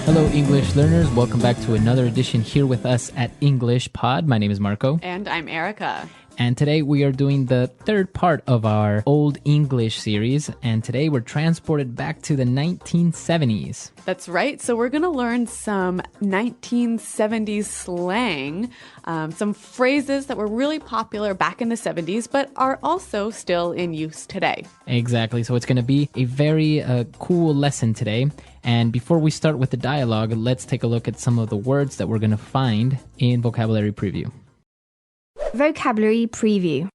Hello, English learners. Welcome back to another edition here with us at English Pod. My name is Marco. And I'm Erica. And today we are doing the third part of our Old English series. And today we're transported back to the 1970s. That's right. So we're going to learn some 1970s slang, some phrases that were really popular back in the 70s, but are also still in use today. Exactly. So it's going to be a very cool lesson today. And before we start with the dialogue, let's take a look at some of the words that we're going to find in Vocabulary Preview. Vocabulary Preview.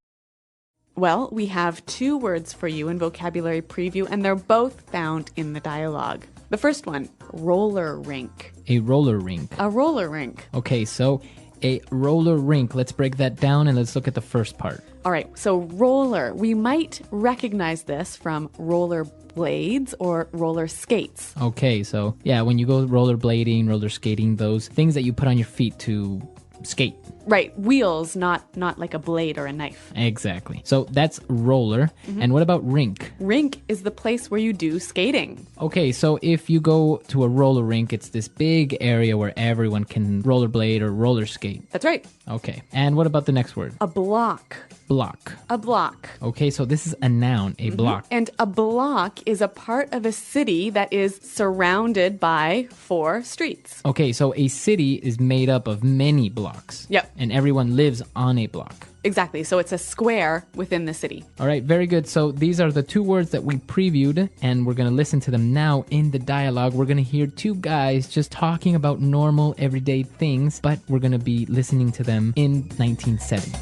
Well, we have two words for you in Vocabulary Preview, and they're both found in the dialogue. The first one, roller rink. A roller rink. A roller rink. Okay, so a roller rink. Let's break that down and let's look at the first part. All right, so roller. We might recognize this from roller blades or roller skates. Okay, so yeah, when you go rollerblading, roller skating, those things that you put on your feet to skate. Right, wheels, not like a blade or a knife. Exactly. So that's roller. And what about rink? Rink is the place where you do skating. Okay, so if you go to a roller rink, it's this big area where everyone can rollerblade or roller skate. That's right. Okay. And what about the next word? A block. Block. A block. Okay, so this is a noun, a block. And a block is a part of a city that is surrounded by 4 streets. Okay, so a city is made up of many blocks. Yep. And everyone lives on a block. Exactly. So it's a square within the city. All right, very good. So these are the two words that we previewed, and we're going to listen to them now in the dialogue. We're going to hear two guys just talking about normal, everyday things, but we're going to be listening to them in 1970.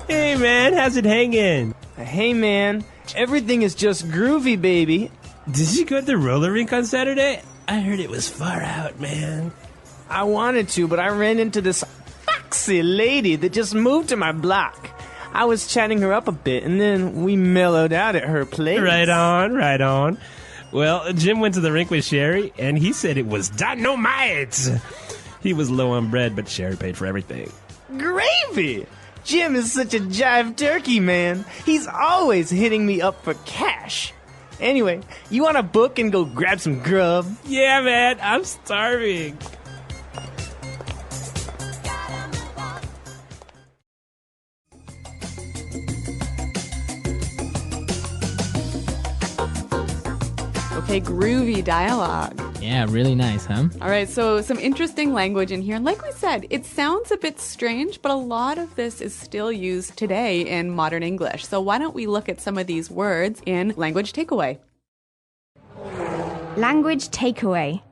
Hey man, how's it hanging? Hey man, everything is just groovy, baby. Did you go to the roller rink on Saturday? I heard it was far out, man. I wanted to, but I ran into this foxy lady that just moved to my block. I was chatting her up a bit, and then we mellowed out at her place. Right on. Well, Jim went to the rink with Sherry, and he said it was dynamite. He was low on bread, but Sherry paid for everything. Gravy! Jim is such a jive turkey, man. He's always hitting me up for cash. Anyway, you want to book and go grab some grub? Yeah, man, I'm starving. Okay, groovy dialogue. Yeah, really nice, huh? All right, so some interesting language in here. And like we said, it sounds a bit strange, but a lot of this is still used today in modern English. So why don't we look at some of these words in Language Takeaway? Language Takeaway.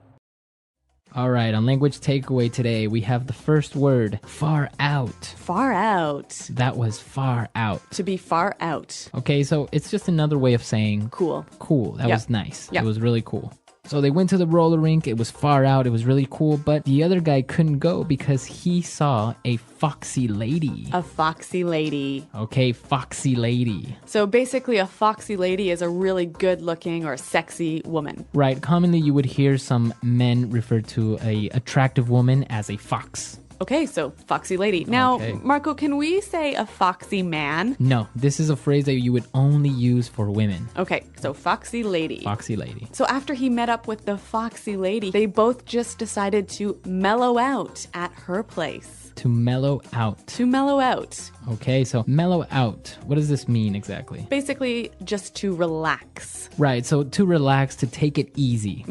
All right, on Language Takeaway today, we have the first word, far out. Far out. That was far out. To be far out. Okay, so it's just another way of saying Cool. cool. That Yep. was nice. Yep. It was really cool. So they went to the roller rink. It was far out. It was really cool. But the other guy couldn't go because he saw a foxy lady. A foxy lady. Okay, foxy lady. So basically, a foxy lady is a really good-looking or sexy woman. Right. Commonly, you would hear some men refer to a attractive woman as a fox. Okay, so foxy lady. Now, Okay. Marco, can we say a foxy man? No, this is a phrase that you would only use for women. Okay, so foxy lady. Foxy lady. So after he met up with the foxy lady, they both just decided to mellow out at her place. To mellow out. To mellow out. Okay, so mellow out. What does this mean exactly? Basically, just to relax. Right, so to relax, to take it easy.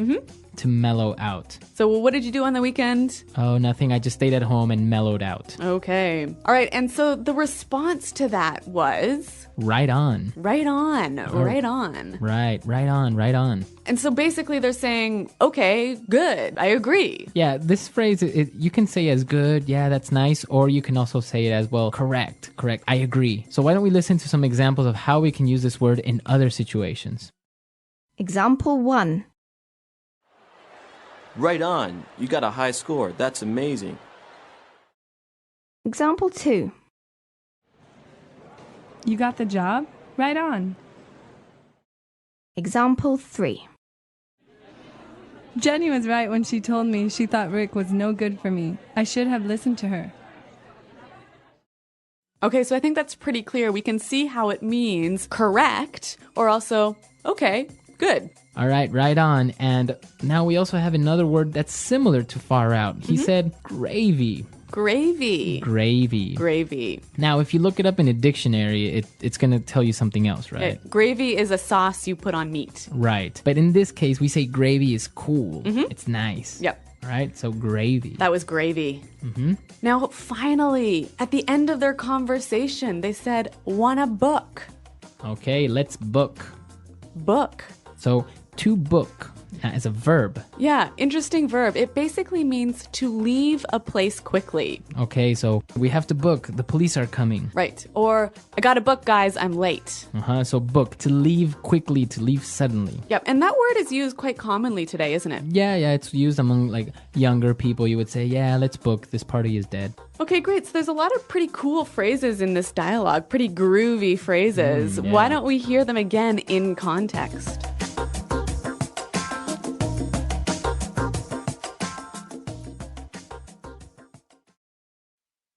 To mellow out. So what did you do on the weekend? Oh, nothing. I just stayed at home and mellowed out. Okay. All right, and so the response to that was... Right on. Right on. Right on. Right on. And so basically they're saying, okay, good, I agree. Yeah, this phrase, you can say as good, yeah, that's nice, or you can also say it as, well, correct, I agree. So why don't we listen to some examples of how we can use this word in other situations? Example 1. Right on. You got a high score. That's amazing. Example 2. You got the job? Right on. Example 3. Jenny was right when she told me she thought Rick was no good for me. I should have listened to her. Okay, so I think that's pretty clear. We can see how it means correct or also, okay, good. All right on. And now we also have another word that's similar to far out. He said gravy. Gravy. Gravy. Gravy. Now, if you look it up in a dictionary, it's going to tell you something else, right? Gravy is a sauce you put on meat. Right. But in this case, we say gravy is cool. It's nice. Yep. Right? So gravy. That was gravy. Now, finally, at the end of their conversation, they said, wanna book. Okay, let's book. Book. So to book as a verb. Yeah, interesting verb. It basically means to leave a place quickly. Okay, so we have to book. The police are coming. Right. Or, I gotta book, guys, I'm late. So book, to leave quickly, to leave suddenly. Yep, and that word is used quite commonly today, isn't it? Yeah, it's used among like younger people. You would say, yeah, let's book. This party is dead. Okay, great. So there's a lot of pretty cool phrases in this dialogue, pretty groovy phrases. Yeah. Why don't we hear them again in context?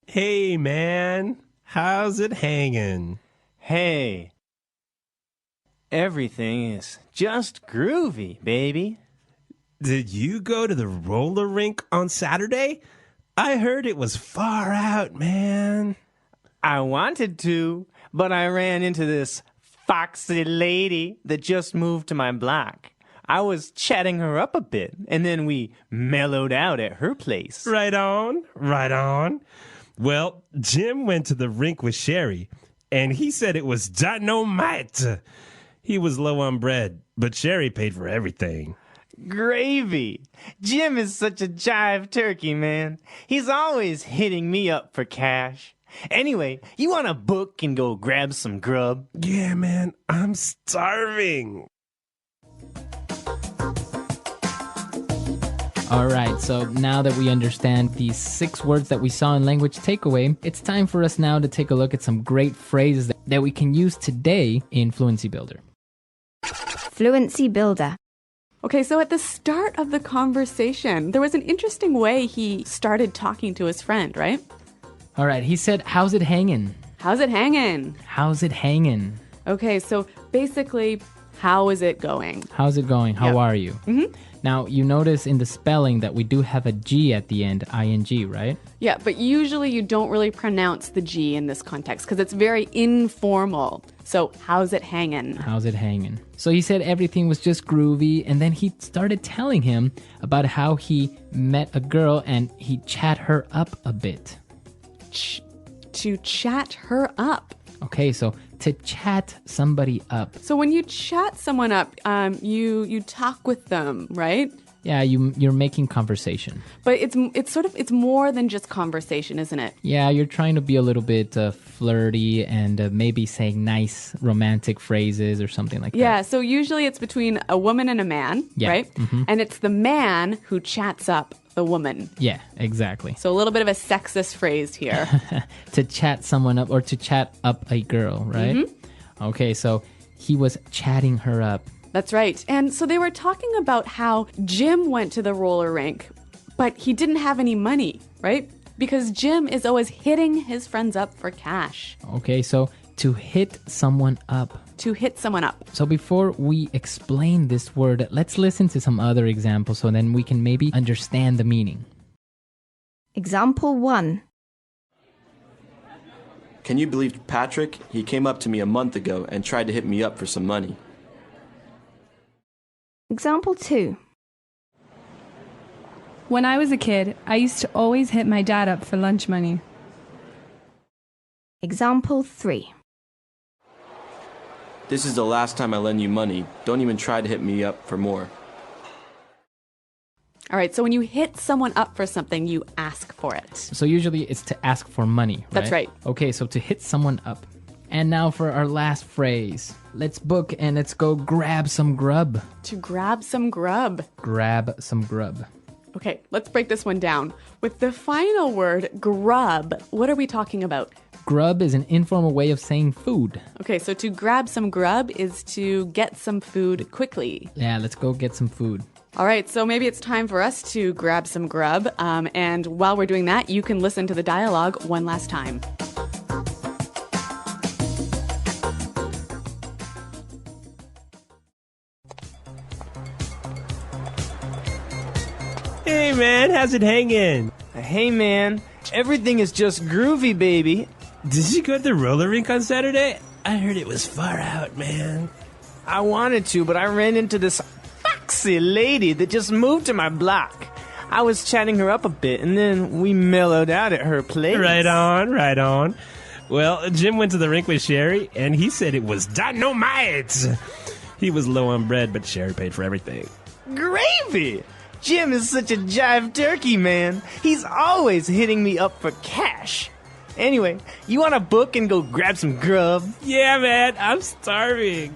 Hey, man. How's it hanging? Hey. Everything is just groovy, baby. Did you go to the roller rink on Saturday? I heard it was far out, man. I wanted to, but I ran into this foxy lady that just moved to my block. I was chatting her up a bit, and then we mellowed out at her place. Right on. Well, Jim went to the rink with Sherry, and he said it was dynamite. He was low on bread, but Sherry paid for everything. Gravy. Jim is such a jive turkey, man. He's always hitting me up for cash. Anyway, you want to book and go grab some grub? Yeah, man, I'm starving. All right, so now that we understand these 6 words that we saw in Language Takeaway, it's time for us now to take a look at some great phrases that we can use today in Fluency Builder. Fluency Builder. Okay, so at the start of the conversation, there was an interesting way he started talking to his friend, right? All right, he said, how's it hanging? How's it hanging? How's it hanging? Okay, so basically, how is it going? How's it going? How Yep. are you? Now, you notice in the spelling that we do have a G at the end, ing, right? Yeah, but usually you don't really pronounce the G in this context because it's very informal. So, how's it hanging? How's it hanging? So he said everything was just groovy, and then he started telling him about how he met a girl and he chat her up a bit. To chat her up. Okay, so to chat somebody up. So when you chat someone up, you talk with them, right? Yeah, you're making conversation. But it's more than just conversation, isn't it? Yeah, you're trying to be a little bit flirty and maybe saying nice romantic phrases or something like that. Yeah, so usually it's between a woman and a man, Yeah. right? And it's the man who chats up the woman. Yeah, exactly. So a little bit of a sexist phrase here. To chat someone up or to chat up a girl, right? Okay, so he was chatting her up. That's right. And so they were talking about how Jim went to the roller rink, but he didn't have any money, right? Because Jim is always hitting his friends up for cash. Okay, so to hit someone up. To hit someone up. So before we explain this word, let's listen to some other examples so then we can maybe understand the meaning. Example 1. Can you believe Patrick? He came up to me a month ago and tried to hit me up for some money. Example 2. When I was a kid, I used to always hit my dad up for lunch money. Example 3. This is the last time I lend you money. Don't even try to hit me up for more. All right, so when you hit someone up for something, you ask for it. So usually it's to ask for money, right? That's right. Okay, so to hit someone up. And now for our last phrase. Let's book and let's go grab some grub. To grab some grub. Grab some grub. Okay, let's break this one down. With the final word, grub, what are we talking about? Grub is an informal way of saying food. Okay, so to grab some grub is to get some food quickly. Yeah, let's go get some food. All right, so maybe it's time for us to grab some grub. And while we're doing that, you can listen to the dialogue one last time. man, how's it hanging? Hey, man, everything is just groovy, baby. Did you go to the roller rink on Saturday? I heard it was far out, man. I wanted to, but I ran into this foxy lady that just moved to my block. I was chatting her up a bit, and then we mellowed out at her place. Right on, right on. Well, Jim went to the rink with Sherry, and he said it was dynamite. He was low on bread, but Sherry paid for everything. Gravy! Jim is such a jive turkey, man. He's always hitting me up for cash. Anyway, you want to book and go grab some grub? Yeah, man, I'm starving.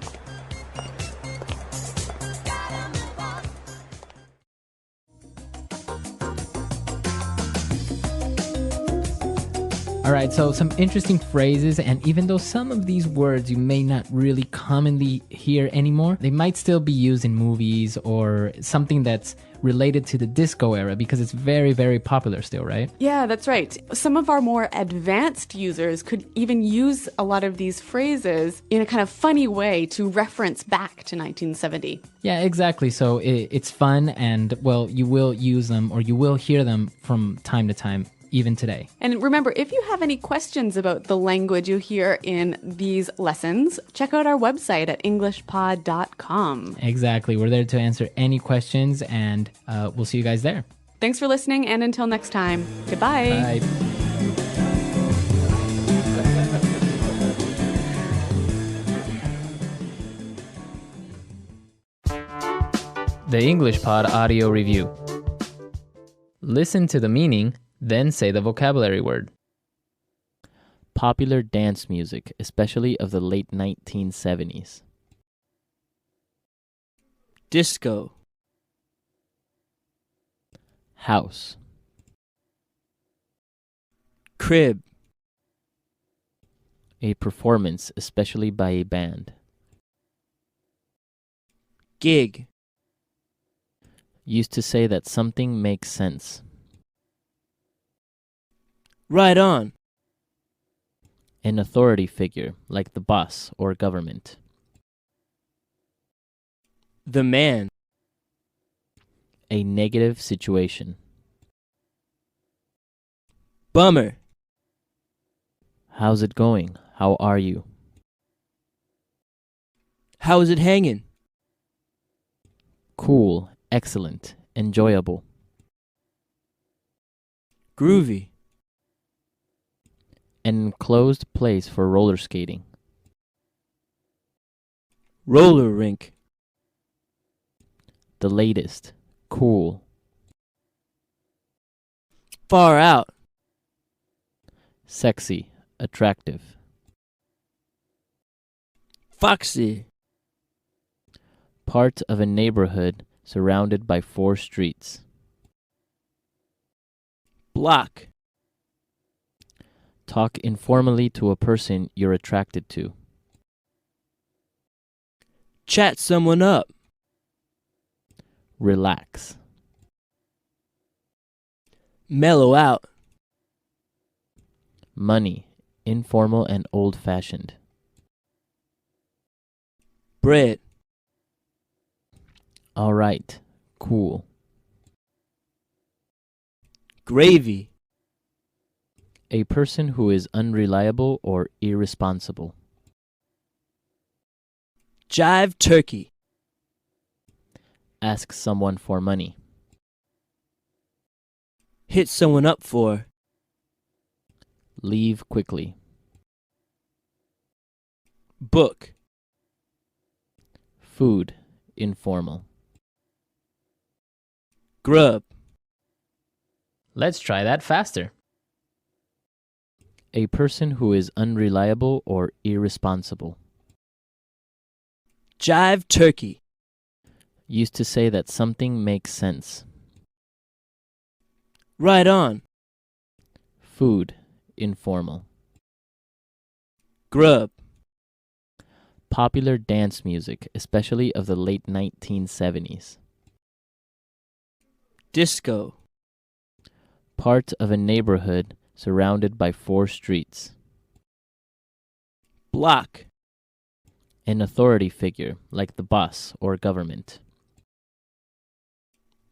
All right, so some interesting phrases, and even though some of these words you may not really commonly hear anymore, they might still be used in movies or something that's related to the disco era because it's very, very popular still, right? Yeah, that's right. Some of our more advanced users could even use a lot of these phrases in a kind of funny way to reference back to 1970. Yeah, exactly. So it's fun, and, well, you will use them or you will hear them from time to time, even today. And remember, if you have any questions about the language you hear in these lessons, check out our website at englishpod.com. Exactly. We're there to answer any questions, and we'll see you guys there. Thanks for listening, and until next time, goodbye. Bye. The English Pod Audio Review. Listen to the meaning, then say the vocabulary word. Popular dance music, especially of the late 1970s. Disco. House. Crib. A performance, especially by a band. Gig. Used to say that something makes sense. Right on. An authority figure, like the boss or government. The man. A negative situation. Bummer. How's it going? How are you? How is it hanging? Cool, excellent, enjoyable. Groovy. An enclosed place for roller skating. Roller rink. The latest, cool. Far out. Sexy, attractive. Foxy. Part of a neighborhood surrounded by 4 streets. Block. Talk informally to a person you're attracted to. Chat someone up. Relax. Mellow out. Money, informal and old-fashioned. Bread. All right, cool. Gravy. A person who is unreliable or irresponsible. Jive turkey. Ask someone for money. Hit someone up for. Leave quickly. Book. Food, informal. Grub. Let's try that faster. A person who is unreliable or irresponsible. Jive turkey. Used to say that something makes sense. Right on. Food, informal. Grub. Popular dance music, especially of the late 1970s. Disco. Part of a neighborhood surrounded by 4 streets. Block. An authority figure, like the boss or government.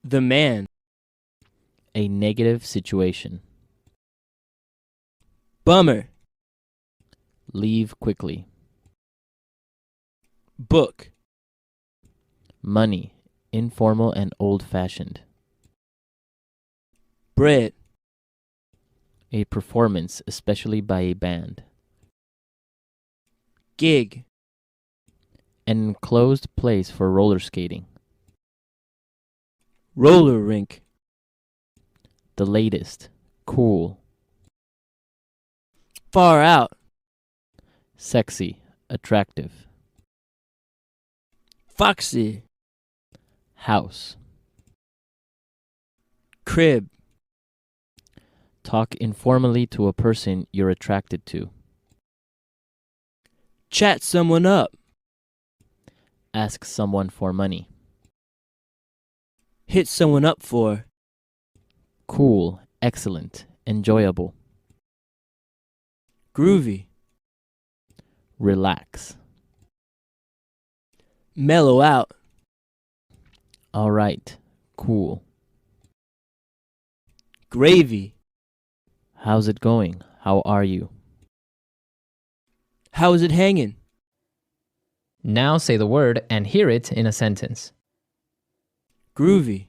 The man. A negative situation. Bummer. Leave quickly. Book. Money. Informal and old-fashioned. Bread. A performance, especially by a band. Gig. An enclosed place for roller skating. Roller rink. The latest. Cool. Far out. Sexy. Attractive. Foxy. House. Crib. Talk informally to a person you're attracted to. Chat someone up. Ask someone for money. Hit someone up for. Cool. Excellent. Enjoyable. Groovy. Relax. Mellow out. All right. Cool. Gravy. How's it going? How are you? How is it hanging? Now say the word and hear it in a sentence. Groovy.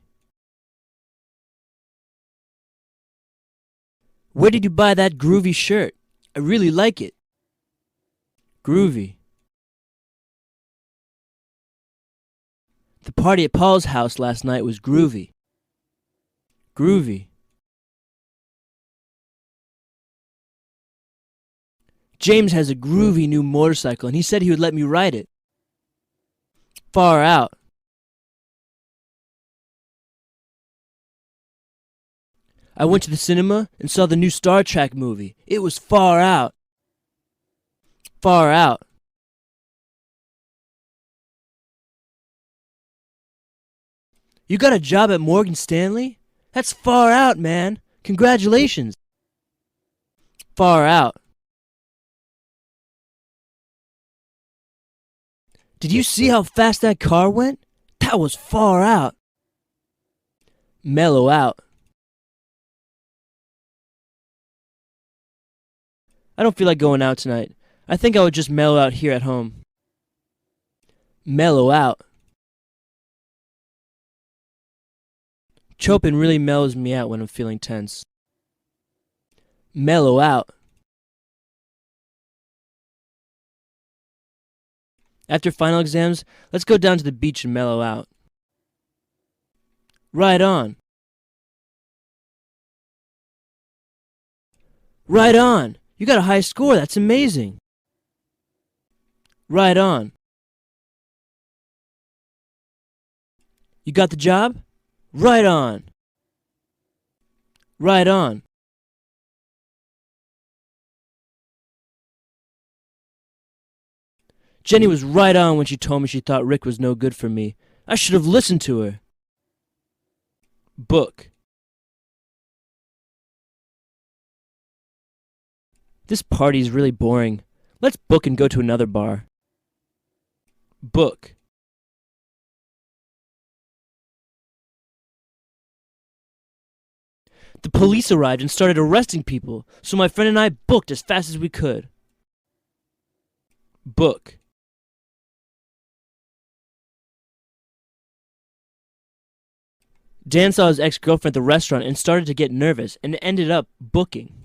Where did you buy that groovy shirt? I really like it. Groovy. The party at Paul's house last night was groovy. Groovy. James has a groovy new motorcycle and he said he would let me ride it. Far out. I went to the cinema and saw the new Star Trek movie. It was far out. Far out. You got a job at Morgan Stanley? That's far out, man. Congratulations. Far out. Did you see how fast that car went? That was far out. Mellow out. I don't feel like going out tonight. I think I would just mellow out here at home. Mellow out. Chopin really mellows me out when I'm feeling tense. Mellow out. After final exams, let's go down to the beach and mellow out. Right on. Right on. You got a high score. That's amazing. Right on. You got the job? Right on. Right on. Jenny was right on when she told me she thought Rick was no good for me. I should have listened to her. Book. This party is really boring. Let's book and go to another bar. Book. The police arrived and started arresting people, so my friend and I booked as fast as we could. Book. Dan saw his ex-girlfriend at the restaurant and started to get nervous and ended up booking.